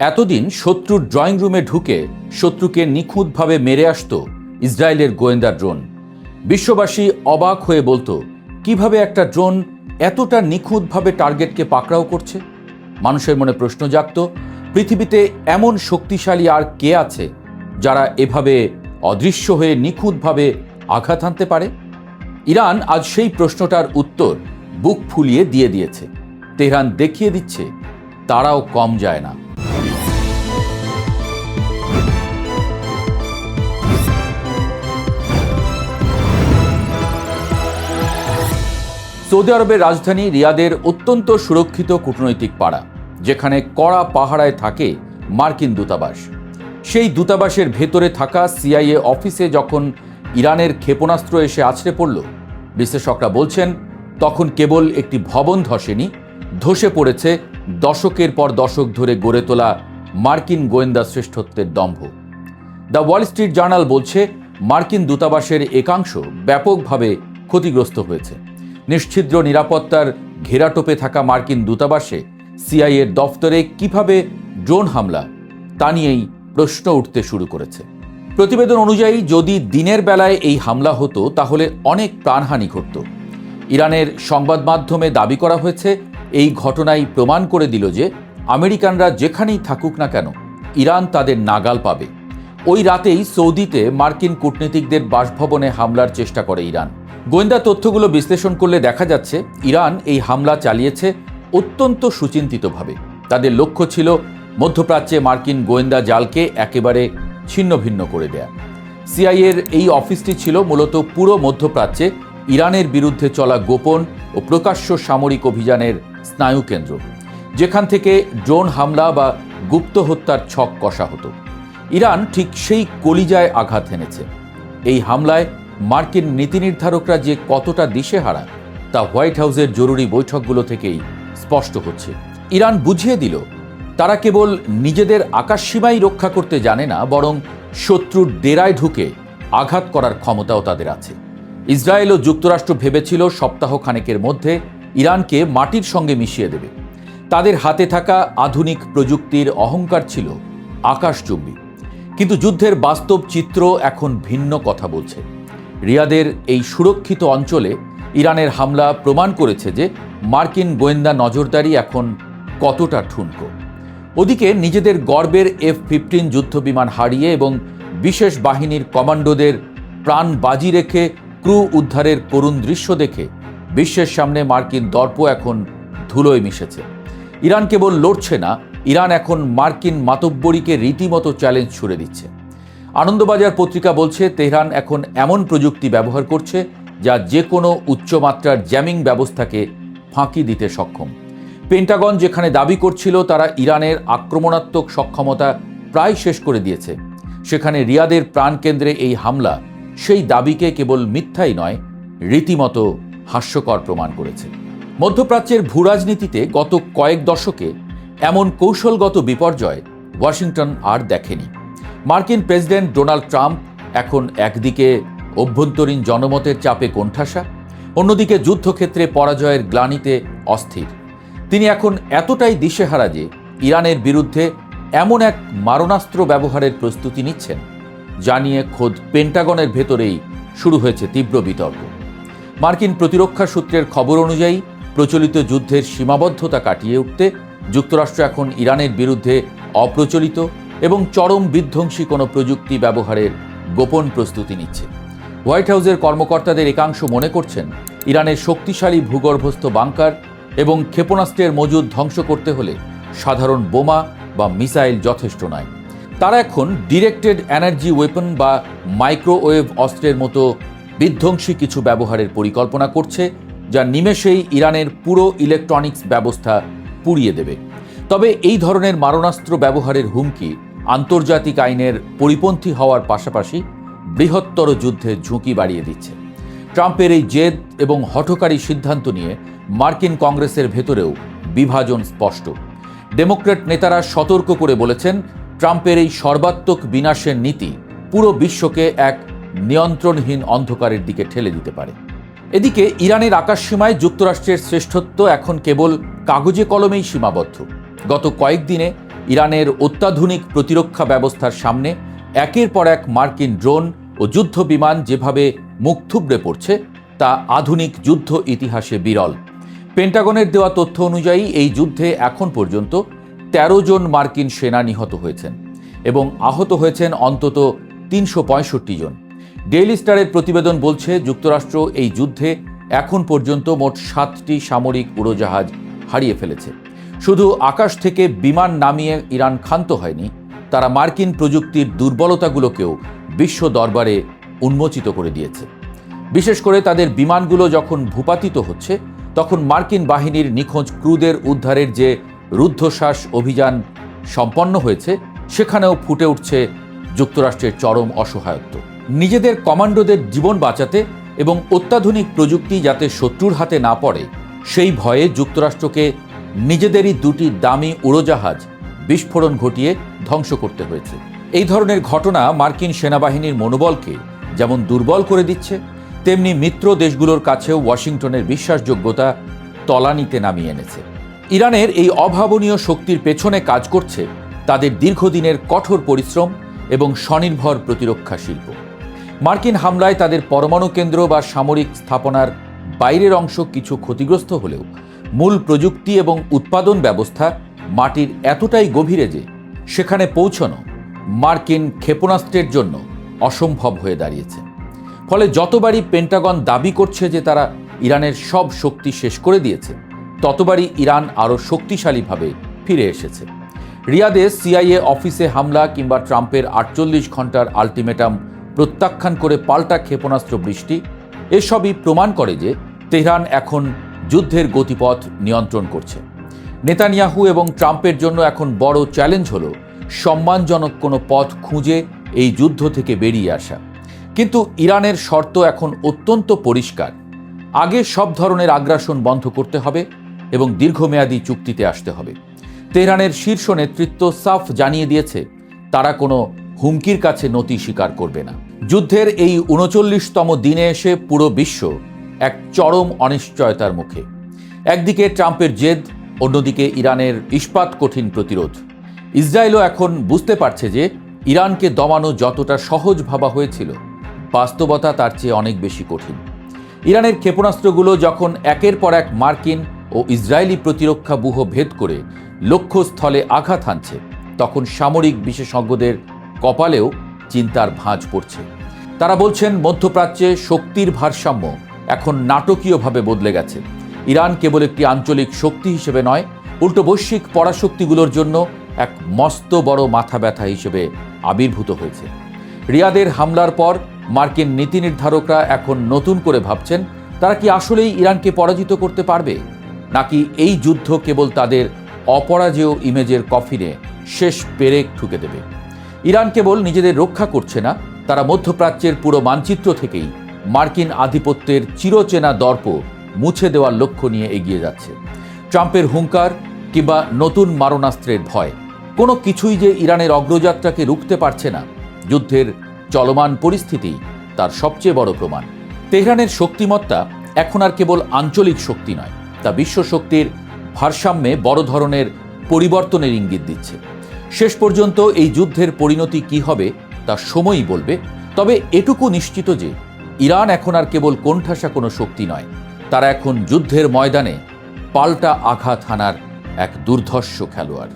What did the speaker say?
এতদিন শত্রুর ড্রয়িং রুমে ঢুকে শত্রুকে নিখুঁতভাবে মেরে আসত ইসরায়েলের গোয়েন্দা ড্রোন। বিশ্ববাসী অবাক হয়ে বলতো, কিভাবে একটা ড্রোন এতটা নিখুঁতভাবে টার্গেটকে পাকড়াও করছে। মানুষের মনে প্রশ্ন জাগত, পৃথিবীতে এমন শক্তিশালী আর কে আছে যারা এভাবে অদৃশ্য হয়ে নিখুঁতভাবে আঘাত হানতে পারে। ইরান আজ সেই প্রশ্নটার উত্তর বুক ফুলিয়ে দিয়ে দিয়েছে। তেহরান দেখিয়ে দিচ্ছে তারাও কম যায় না। সৌদি আরবের রাজধানী রিয়াদের অত্যন্ত সুরক্ষিত কূটনৈতিক পাড়া, যেখানে কড়া পাহারায় থাকে মার্কিন দূতাবাস। সেই দূতাবাসের ভেতরে থাকা সিআইএ অফিসে যখন ইরানের ক্ষেপণাস্ত্র এসে আছড়ে পড়ল, বিশ্লেষকরা বলছেন তখন কেবল একটি ভবন ধসেনি, ধসে পড়েছে দশকের পর দশক ধরে গড়ে তোলা মার্কিন গোয়েন্দা শ্রেষ্ঠত্বের দম্ভ। দ্য ওয়াল স্ট্রিট জার্নাল বলছে মার্কিন দূতাবাসের একাংশ ব্যাপকভাবে ক্ষতিগ্রস্ত হয়েছে। নিশ্ছিদ্র নিরাপত্তার ঘেরাটোপে থাকা মার্কিন দূতাবাসে সিআইএর দফতরে কিভাবে ড্রোন হামলা, তা নিয়েই প্রশ্ন উঠতে শুরু করেছে। প্রতিবেদন অনুযায়ী যদি দিনের বেলায় এই হামলা হতো তাহলে অনেক প্রাণহানি ঘটত। ইরানের সংবাদ মাধ্যমে দাবি করা হয়েছে এই ঘটনাই প্রমাণ করে দিল যে আমেরিকানরা যেখানেই থাকুক না কেন ইরান তাদের নাগাল পাবে। ওই রাতেই সৌদিতে মার্কিন কূটনীতিকদের বাসভবনে হামলার চেষ্টা করে ইরান। গোয়েন্দা তথ্যগুলো বিশ্লেষণ করলে দেখা যাচ্ছে ইরান এই হামলা চালিয়েছে অত্যন্ত সুচিন্তিতভাবে। তাদের লক্ষ্য ছিল মধ্যপ্রাচ্যে মার্কিন গোয়েন্দা জালকে একেবারে ছিন্নভিন্ন করে দেয়া। সিআইএর এই অফিসটি ছিল মূলত পুরো মধ্যপ্রাচ্যে ইরানের বিরুদ্ধে চলা গোপন ও প্রকাশ্য সামরিক অভিযানের স্নায়ুকেন্দ্র, যেখান থেকে ড্রোন হামলা বা গুপ্ত হত্যার ছক কষা হতো। ইরান ঠিক সেই কলিজায় আঘাত হেনেছে। এই হামলায় মার্কিন নীতি নির্ধারকরা যে কতটা দিশেহারা তা হোয়াইট হাউসের জরুরি বৈঠকগুলো থেকেই স্পষ্ট হচ্ছে। ইরান বুঝিয়ে দিল তারা কেবল নিজেদের আকাশসীমাই রক্ষা করতে জানে না, বরং শত্রুর ডেরায় ঢুকে আঘাত করার ক্ষমতাও তাদের আছে। ইসরায়েল ও যুক্তরাষ্ট্র ভেবেছিল সপ্তাহ খানেকের মধ্যে ইরানকে মাটির সঙ্গে মিশিয়ে দেবে। তাদের হাতে থাকা আধুনিক প্রযুক্তির অহংকার ছিল আকাশচুম্বী। কিন্তু যুদ্ধের বাস্তব চিত্র এখন ভিন্ন কথা বলছে। রিয়াদের এই সুরক্ষিত অঞ্চলে ইরানের হামলা প্রমাণ করেছে যে মার্কিন গোয়েন্দা নজরদারি এখন কতটা ঠুনকো। ওদিকে নিজেদের গর্বের F-15 যুদ্ধবিমান হারিয়ে এবং বিশেষ বাহিনীর কমান্ডোদের প্রাণ বাজি রেখে ক্রু উদ্ধারের করুণ দৃশ্য দেখে বিশ্বের সামনে মার্কিন দর্প এখন ধুলোয় মিশেছে। ইরান কেবল লড়ছে না, ইরান এখন মার্কিন মাতব্বরীকে রীতিমতো চ্যালেঞ্জ ছুড়ে দিচ্ছে। আনন্দবাজার পত্রিকা বলছে তেহরান এখন এমন প্রযুক্তি ব্যবহার করছে যা যে কোনো উচ্চমাত্রার জ্যামিং ব্যবস্থাকে ফাঁকি দিতে সক্ষম। পেন্টাগন যেখানে দাবি করছিল তারা ইরানের আক্রমণাত্মক সক্ষমতা প্রায় শেষ করে দিয়েছে, সেখানে রিয়াদের প্রাণকেন্দ্রে এই হামলা সেই দাবিকে কেবল মিথ্যাই নয়, রীতিমতো হাস্যকর প্রমাণ করেছে। মধ্যপ্রাচ্যের ভূরাজনীতিতে গত কয়েক দশকে এমন কৌশলগত বিপর্যয় ওয়াশিংটন আর দেখেনি। মার্কিন প্রেসিডেন্ট ডোনাল্ড ট্রাম্প এখন একদিকে অভ্যন্তরীণ জনমতের চাপে কোণঠাসা, অন্যদিকে যুদ্ধক্ষেত্রে পরাজয়ের গ্লানিতে অস্থির। তিনি এখন এতটাই দিশেহারা যে ইরানের বিরুদ্ধে এমন এক মারণাস্ত্র ব্যবহারের প্রস্তুতি নিচ্ছেন যা নিয়ে খোদ পেন্টাগনের ভেতরেই শুরু হয়েছে তীব্র বিতর্ক। মার্কিন প্রতিরক্ষা সূত্রের খবর অনুযায়ী প্রচলিত যুদ্ধের সীমাবদ্ধতা কাটিয়ে উঠতে যুক্তরাষ্ট্র এখন ইরানের বিরুদ্ধে অপ্রচলিত এবং চরম বিধ্বংসী কোনো প্রযুক্তি ব্যবহারের গোপন প্রস্তুতি নিচ্ছে। হোয়াইট হাউসের কর্মকর্তাদের একাংশ মনে করছেন ইরানের শক্তিশালী ভূগর্ভস্থ বাংকার এবং ক্ষেপণাস্ত্রের মজুদ ধ্বংস করতে হলে সাধারণ বোমা বা মিসাইল যথেষ্ট নয়। তারা এখন ডিরেক্টেড এনার্জি ওয়েপন বা মাইক্রোওয়েভ অস্ত্রের মতো বিধ্বংসী কিছু ব্যবহারের পরিকল্পনা করছে, যা নিমেষেই ইরানের পুরো ইলেকট্রনিক্স ব্যবস্থা পুড়িয়ে দেবে। তবে এই ধরনের মারণাস্ত্র ব্যবহারের হুমকি আন্তর্জাতিক আইনের পরিপন্থী হওয়ার পাশাপাশি বৃহত্তর যুদ্ধের ঝুঁকি বাড়িয়ে দিচ্ছে। ট্রাম্পের এই জেদ এবং হঠকারী সিদ্ধান্ত নিয়ে মার্কিন কংগ্রেসের ভেতরেও বিভাজন স্পষ্ট। ডেমোক্র্যাট নেতারা সতর্ক করে বলেছেন ট্রাম্পের এই সর্বাত্মক বিনাশের নীতি পুরো বিশ্বকে এক নিয়ন্ত্রণহীন অন্ধকারের দিকে ঠেলে দিতে পারে। এদিকে ইরানের আকাশসীমায় যুক্তরাষ্ট্রের শ্রেষ্ঠত্ব এখন কেবল কাগজে কলমেই সীমাবদ্ধ। গত কয়েকদিনে ইরানের অত্যাধুনিক প্রতিরক্ষা ব্যবস্থার সামনে একের পর এক মার্কিন ড্রোন ও যুদ্ধ বিমান যেভাবে মুখ থুবড়ে পড়ছে তা আধুনিক যুদ্ধ ইতিহাসে বিরল। পেন্টাগনের দেওয়া তথ্য অনুযায়ী এই যুদ্ধে এখন পর্যন্ত ১৩ জন মার্কিন সেনা নিহত হয়েছেন এবং আহত হয়েছেন অন্তত ৩৬৫ জন। ডেইলি স্টারের প্রতিবেদন বলছে, যুক্তরাষ্ট্র এই যুদ্ধে এখন পর্যন্ত মোট ৭টি সামরিক উড়োজাহাজ হারিয়ে ফেলেছে। শুধু আকাশ থেকে বিমান নামিয়ে ইরান ক্ষান্ত হয়নি, তারা মার্কিন প্রযুক্তির দুর্বলতাগুলোকেও বিশ্ব দরবারে উন্মোচিত করে দিয়েছে। বিশেষ করে তাদের বিমানগুলো যখন ভূপাতিত হচ্ছে, তখন মার্কিন বাহিনীর নিখোঁজ ক্রুদের উদ্ধারের যে রুদ্ধশ্বাস অভিযান সম্পন্ন হয়েছে, সেখানেও ফুটে উঠছে যুক্তরাষ্ট্রের চরম অসহায়ত্ব। নিজেদের কমান্ডোদের জীবন বাঁচাতে এবং অত্যাধুনিক প্রযুক্তি যাতে শত্রুর হাতে না পড়ে, সেই ভয়ে যুক্তরাষ্ট্রকে নিজেদেরই 2টি দামি উড়োজাহাজ বিস্ফোরণ ঘটিয়ে ধ্বংস করতে হয়েছে। এই ধরনের ঘটনা মার্কিন সেনাবাহিনীর মনোবলকে যেমন দুর্বল করে দিচ্ছে, তেমনি মিত্র দেশগুলোর কাছেও ওয়াশিংটনের বিশ্বাসযোগ্যতা তলানিতে নামিয়ে এনেছে। ইরানের এই অভাবনীয় শক্তির পেছনে কাজ করছে তাদের দীর্ঘদিনের কঠোর পরিশ্রম এবং স্বনির্ভর প্রতিরক্ষা শিল্প। মার্কিন হামলায় তাদের পরমাণু কেন্দ্র বা সামরিক স্থাপনার বাইরের অংশ কিছু ক্ষতিগ্রস্ত হলেও মূল প্রযুক্তি এবং উৎপাদন ব্যবস্থা মাটির এতটাই গভীরে যে সেখানে পৌঁছানো মার্কিন ক্ষেপণাস্ত্রের জন্য অসম্ভব হয়ে দাঁড়িয়েছে। ফলে যতবারই পেন্টাগন দাবি করছে যে তারা ইরানের সব শক্তি শেষ করে দিয়েছে, ততবারই ইরান আরও শক্তিশালীভাবে ফিরে এসেছে। রিয়াদে সিআইএ অফিসে হামলা কিংবা ট্রাম্পের ৪৮ ঘন্টার আলটিমেটাম প্রত্যাখ্যান করে পাল্টা ক্ষেপণাস্ত্র বৃষ্টি, এসবই প্রমাণ করে যে তেহরান এখন যুদ্ধের গতিপথ নিয়ন্ত্রণ করছে। নেতানিয়াহু এবং ট্রাম্পের জন্য এখন বড় চ্যালেঞ্জ হল সম্মানজনক কোনো পথ খুঁজে এই যুদ্ধ থেকে বেরিয়ে আসা। কিন্তু ইরানের শর্ত এখন অত্যন্ত পরিষ্কার। আগে সব ধরনের আগ্রাসন বন্ধ করতে হবে এবং দীর্ঘমেয়াদী চুক্তিতে আসতে হবে। তেহরানের শীর্ষ নেতৃত্ব সাফ জানিয়ে দিয়েছে তারা কোনো হুমকির কাছে নতি স্বীকার করবে না। যুদ্ধের এই ৩৯তম দিনে এসে পুরো বিশ্ব এক চরম অনিশ্চয়তার মুখে। একদিকে ট্রাম্পের জেদ, অন্যদিকে ইরানের ইস্পাত কঠিন প্রতিরোধ। ইসরায়েলও এখন বুঝতে পারছে যে ইরানকে দমানো যতটা সহজ ভাবা হয়েছিল, বাস্তবতা তার চেয়ে অনেক বেশি কঠিন। ইরানের ক্ষেপণাস্ত্রগুলো যখন একের পর এক মার্কিন ও ইসরায়েলি প্রতিরক্ষা ব্যূহ ভেদ করে লক্ষ্যস্থলে আঘাত হানছে, তখন সামরিক বিশেষজ্ঞদের কপালেও চিন্তার ভাঁজ পড়ছে। তারা বলছেন, মধ্যপ্রাচ্যে শক্তির ভারসাম্য এখন নাটকীয়ভাবে বদলে গেছে। ইরান কেবল একটি আঞ্চলিক শক্তি হিসেবে নয়, উল্টো বৈশ্বিক পরাশক্তিগুলোর জন্য এক মস্ত বড় মাথা ব্যথা হিসেবে আবির্ভূত হয়েছে। রিয়াদের হামলার পর মার্কিন নীতি নির্ধারকরা এখন নতুন করে ভাবছেন তারা কি আসলেই ইরানকে পরাজিত করতে পারবে, নাকি এই যুদ্ধ কেবল তাদের অপরাজেয় ইমেজের কফিনে শেষ পেরেক ঠুকে দেবে। ইরান কেবল নিজেদের রক্ষা করছে না, তারা মধ্যপ্রাচ্যের পুরো মানচিত্র থেকেই মার্কিন আধিপত্যের চিরচেনা দর্প মুছে দেওয়ার লক্ষ্য নিয়ে এগিয়ে যাচ্ছে। ট্রাম্পের হুঙ্কার কিংবা নতুন মারণাস্ত্রের ভয়, কোনো কিছুই যে ইরানের অগ্রযাত্রাকে রুখতে পারছে না, যুদ্ধের চলমান পরিস্থিতি তার সবচেয়ে বড় প্রমাণ। তেহরানের শক্তিমত্তা এখন আর কেবল আঞ্চলিক শক্তি নয়, তা বিশ্ব শক্তির ভারসাম্যে বড় ধরনের পরিবর্তনের ইঙ্গিত দিচ্ছে। শেষ পর্যন্ত এই যুদ্ধের পরিণতি কি হবে তা সময়ই বলবে। তবে এটুকু নিশ্চিত যে ইরান এখন আর কেবল কোণঠাসা কোনো শক্তি নয়, তারা এখন যুদ্ধের ময়দানে পাল্টা আঘাত হানার এক দুর্ধর্ষ খেলোয়াড়।